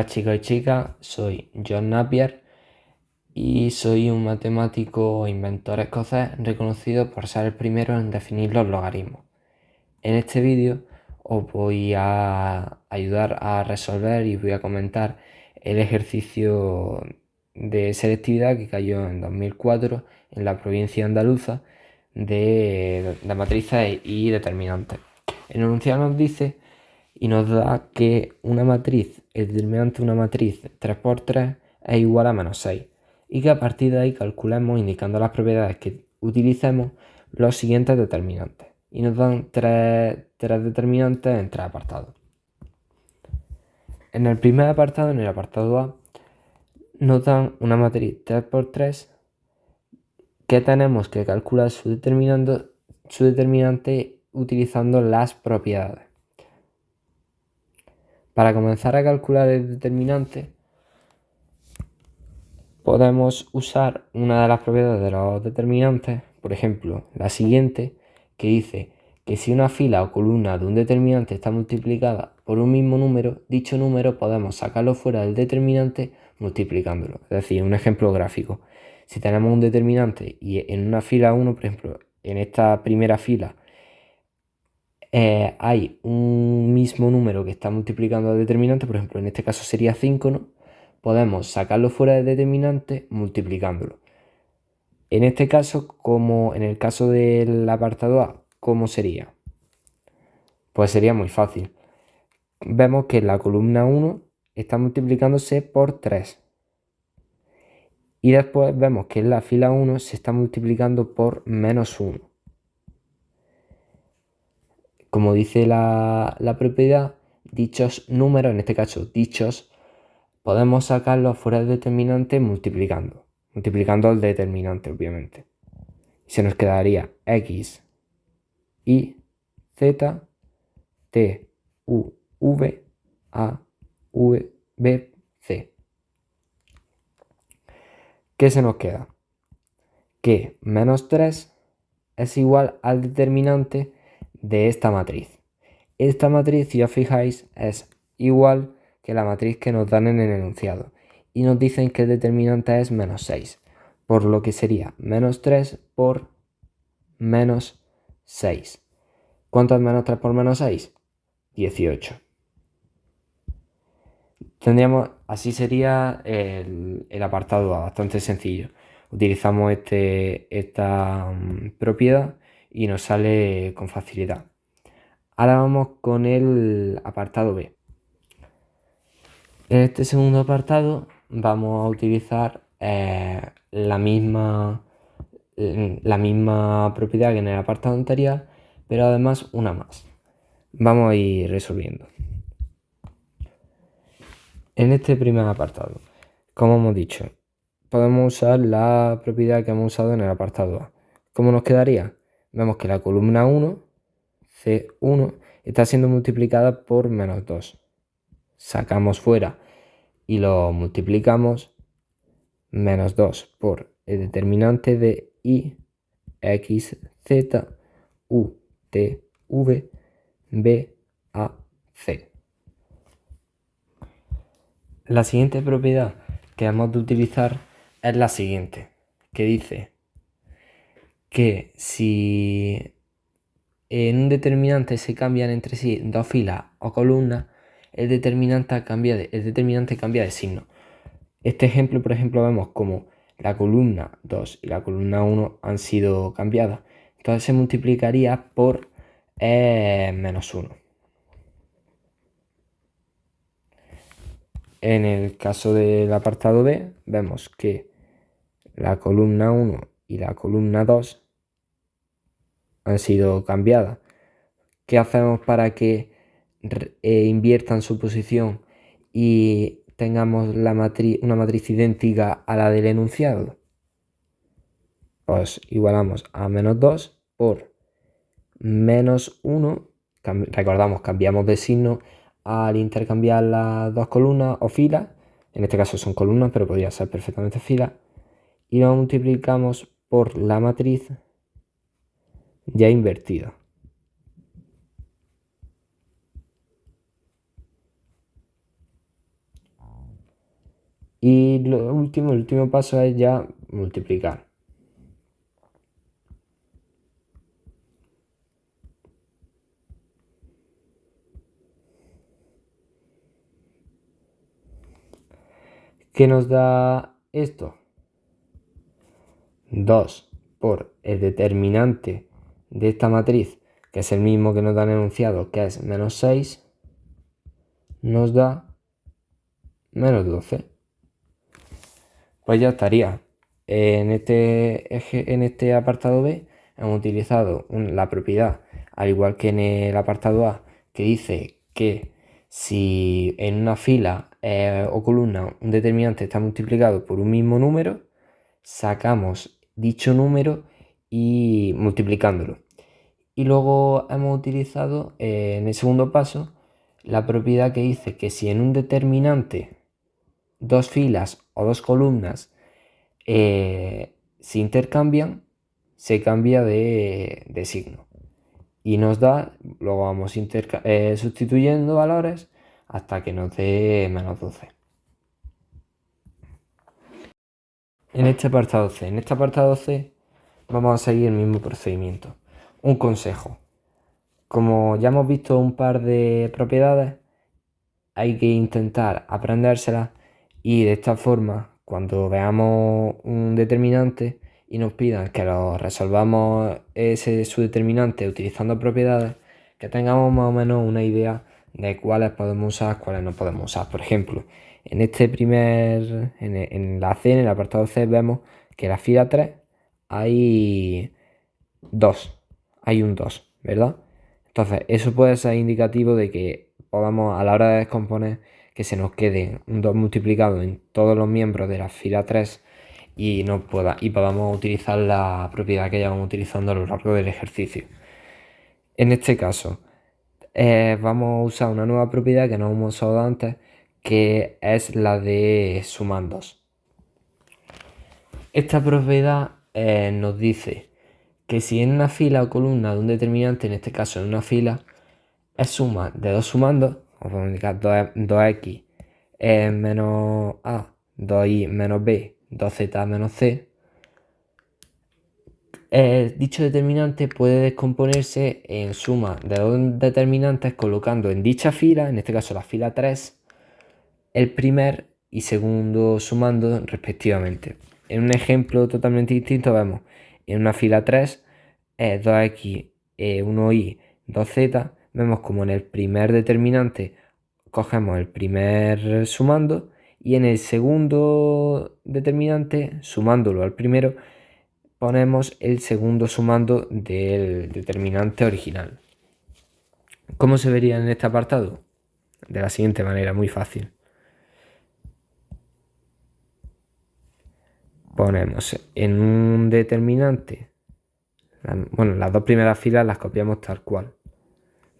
Hola chicos y chicas, soy John Napier y soy un matemático e inventor escocés reconocido por ser el primero en definir los logaritmos. En este vídeo os voy a ayudar a resolver y voy a comentar el ejercicio de selectividad que cayó en 2004 en la provincia andaluza de matrices y determinantes. El enunciado nos dice y nos da que una matriz, el determinante de una matriz 3×3 es igual a -6 y que a partir de ahí calculemos, indicando las propiedades que utilicemos, los siguientes determinantes. Y nos dan tres determinantes en tres apartados. En el primer apartado, en el apartado A, nos dan una matriz 3×3 que tenemos que calcular su determinante utilizando las propiedades. Para comenzar a calcular el determinante, podemos usar una de las propiedades de los determinantes, por ejemplo, la siguiente, que dice que si una fila o columna de un determinante está multiplicada por un mismo número, dicho número podemos sacarlo fuera del determinante multiplicándolo. Es decir, un ejemplo gráfico. Si tenemos un determinante y en una fila 1, por ejemplo, en esta primera fila hay un mismo número que está multiplicando al determinante, por ejemplo, en este caso sería 5, ¿no? Podemos sacarlo fuera del determinante multiplicándolo. En este caso, como en el caso del apartado A, ¿cómo sería? Pues sería muy fácil. Vemos que la columna 1 está multiplicándose por 3. Y después vemos que en la fila 1 se está multiplicando por -1. Como dice la propiedad, dichos números, en este caso dichos, podemos sacarlos fuera del determinante multiplicando el determinante, obviamente. Se nos quedaría x, y, z, t, u, v, a, v, b, c. ¿Qué se nos queda? Que -3 es igual al determinante de esta matriz. Esta matriz, si os fijáis, es igual que la matriz que nos dan en el enunciado. Y nos dicen que el determinante es -6. Por lo que sería -3 por -6. ¿Cuánto es -3 por -6? 18. Así sería el apartado A, bastante sencillo. Utilizamos esta propiedad y nos sale con facilidad. Ahora vamos con el apartado B. En este segundo apartado vamos a utilizar la misma propiedad que en el apartado anterior, pero además una más. Vamos a ir resolviendo. En este primer apartado, como hemos dicho, podemos usar la propiedad que hemos usado en el apartado A. ¿Cómo nos quedaría? Vemos que la columna 1, C1, está siendo multiplicada por -2. Sacamos fuera y lo multiplicamos, -2 por el determinante de y, x, z, u, t, v, b, a, c. La siguiente propiedad que hemos de utilizar es la siguiente, que dice que si en un determinante se cambian entre sí dos filas o columnas, el determinante cambia de signo. Este ejemplo, por ejemplo, vemos como la columna 2 y la columna 1 han sido cambiadas. Entonces se multiplicaría por -1. En el caso del apartado B, vemos que la columna 1 y la columna 2 han sido cambiadas. ¿Qué hacemos para que inviertan su posición y tengamos una matriz idéntica a la del enunciado? Pues igualamos a -2 por -1. Recordamos, cambiamos de signo al intercambiar las dos columnas o filas. En este caso son columnas, pero podría ser perfectamente filas. Y lo multiplicamos por la matriz ya invertida. Y el último paso es ya multiplicar. ¿Qué nos da esto? 2 por el determinante de esta matriz, que es el mismo que nos da el enunciado, que es menos 6, nos da menos 12. Pues ya estaría. En este apartado B hemos utilizado la propiedad, al igual que en el apartado A, que dice que si en una fila o columna un determinante está multiplicado por un mismo número, sacamos dicho número y multiplicándolo. Y luego hemos utilizado en el segundo paso la propiedad que dice que si en un determinante dos filas o dos columnas se intercambian, se cambia de signo. Y nos da, luego vamos sustituyendo valores hasta que nos dé menos 12. En este apartado C vamos a seguir el mismo procedimiento. Un consejo. Como ya hemos visto un par de propiedades, hay que intentar aprendérselas y de esta forma, cuando veamos un determinante y nos pidan que lo resolvamos su determinante utilizando propiedades, que tengamos más o menos una idea de cuáles podemos usar, cuáles no podemos usar. Por ejemplo, en la C, en el apartado C, vemos que en la fila 3 hay 2, hay un 2, ¿verdad? Entonces, eso puede ser indicativo de que podamos, a la hora de descomponer, que se nos quede un 2 multiplicado en todos los miembros de la fila 3 y podamos utilizar la propiedad que llevamos utilizando a lo largo del ejercicio. En este caso, vamos a usar una nueva propiedad que no hemos usado antes, que es la de sumandos. Esta propiedad nos dice que si en una fila o columna de un determinante, en este caso en una fila, es suma de dos sumandos, o podemos indicar 2x menos a, 2y menos b, 2z menos c, dicho determinante puede descomponerse en suma de dos determinantes colocando en dicha fila, en este caso la fila 3, el primer y segundo sumando respectivamente. En un ejemplo totalmente distinto vemos en una fila 3 2x, 1y, 2z, vemos como en el primer determinante cogemos el primer sumando y en el segundo determinante, sumándolo al primero, ponemos el segundo sumando del determinante original. ¿Cómo se vería en este apartado? De la siguiente manera, muy fácil. Ponemos en un determinante, las dos primeras filas las copiamos tal cual,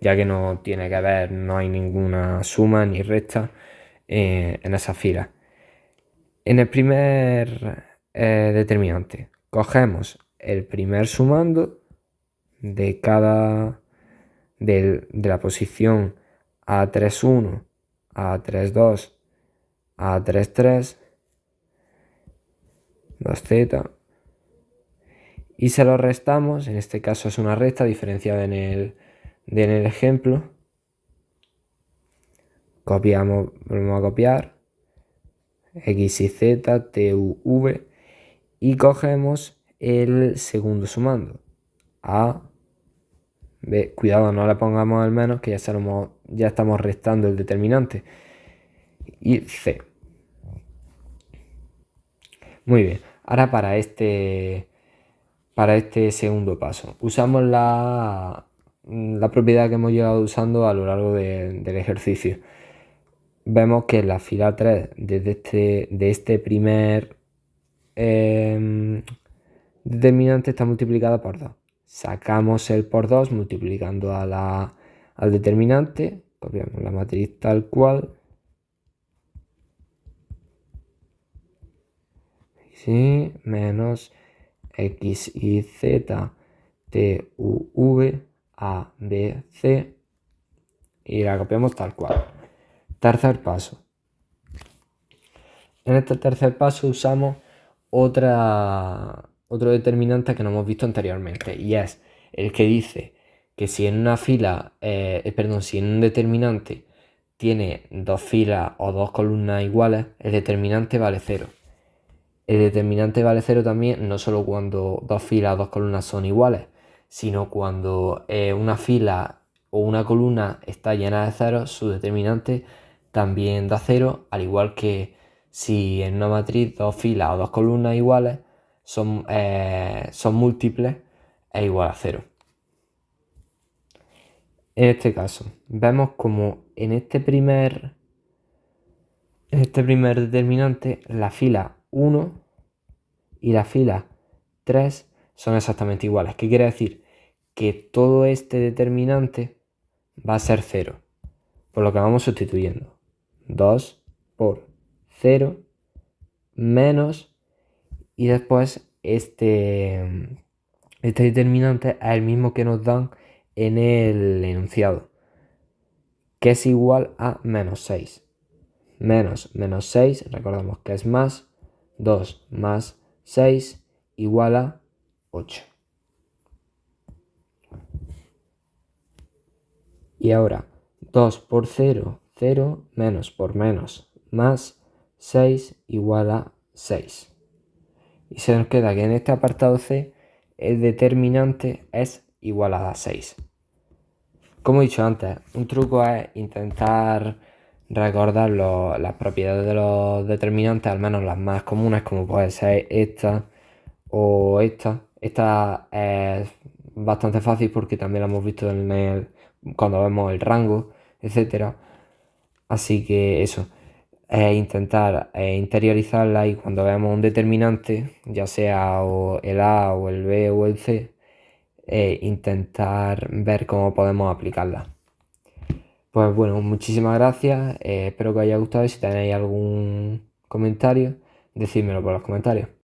ya que no tiene que ver, no hay ninguna suma ni resta en esas filas. En el primer determinante, cogemos el primer sumando de de la posición A31, A32, A33, 2z, y se lo restamos, en este caso es una resta diferenciada en el ejemplo. Copiamos, volvemos a copiar, x y z, t, u, v, y cogemos el segundo sumando, a, b, cuidado, no le pongamos el menos, que ya estamos restando el determinante, y c. Muy bien, ahora para este segundo paso, usamos la propiedad que hemos llevado usando a lo largo del ejercicio. Vemos que en la fila 3 de este primer determinante está multiplicada por 2. Sacamos el por 2 multiplicando al determinante, copiamos la matriz tal cual. Sí, menos x, y, z, t, u, v, a, b, c, y la copiamos tal cual. Tercer paso. En este tercer paso usamos otro determinante que no hemos visto anteriormente, y es el que dice que si en una fila, si en un determinante tiene dos filas o dos columnas iguales, el determinante vale 0. El determinante vale 0 también no solo cuando dos filas o dos columnas son iguales, sino cuando una fila o una columna está llena de ceros, su determinante también da 0, al igual que si en una matriz dos filas o dos columnas iguales son múltiples, es igual a 0. En este caso, vemos como en este primer determinante la fila 1 y la fila 3 son exactamente iguales. ¿Qué quiere decir? Que todo este determinante va a ser 0, por lo que vamos sustituyendo 2 por 0 menos, y después este determinante es el mismo que nos dan en el enunciado, que es igual a menos 6. Menos 6, recordamos que es más, 2 más 6 igual a 8. Y ahora 2 por 0, 0, menos por menos, más 6 igual a 6. Y se nos queda que en este apartado C el determinante es igual a 6. Como he dicho antes, un truco es intentar recordar las propiedades de los determinantes, al menos las más comunes, como puede ser esta o esta. Esta es bastante fácil porque también la hemos visto cuando vemos el rango, etcétera. Así que eso, es intentar interiorizarla, y cuando veamos un determinante, ya sea o el A o el B o el C, intentar ver cómo podemos aplicarla. Pues bueno, muchísimas gracias, espero que os haya gustado, y si tenéis algún comentario, decídmelo por los comentarios.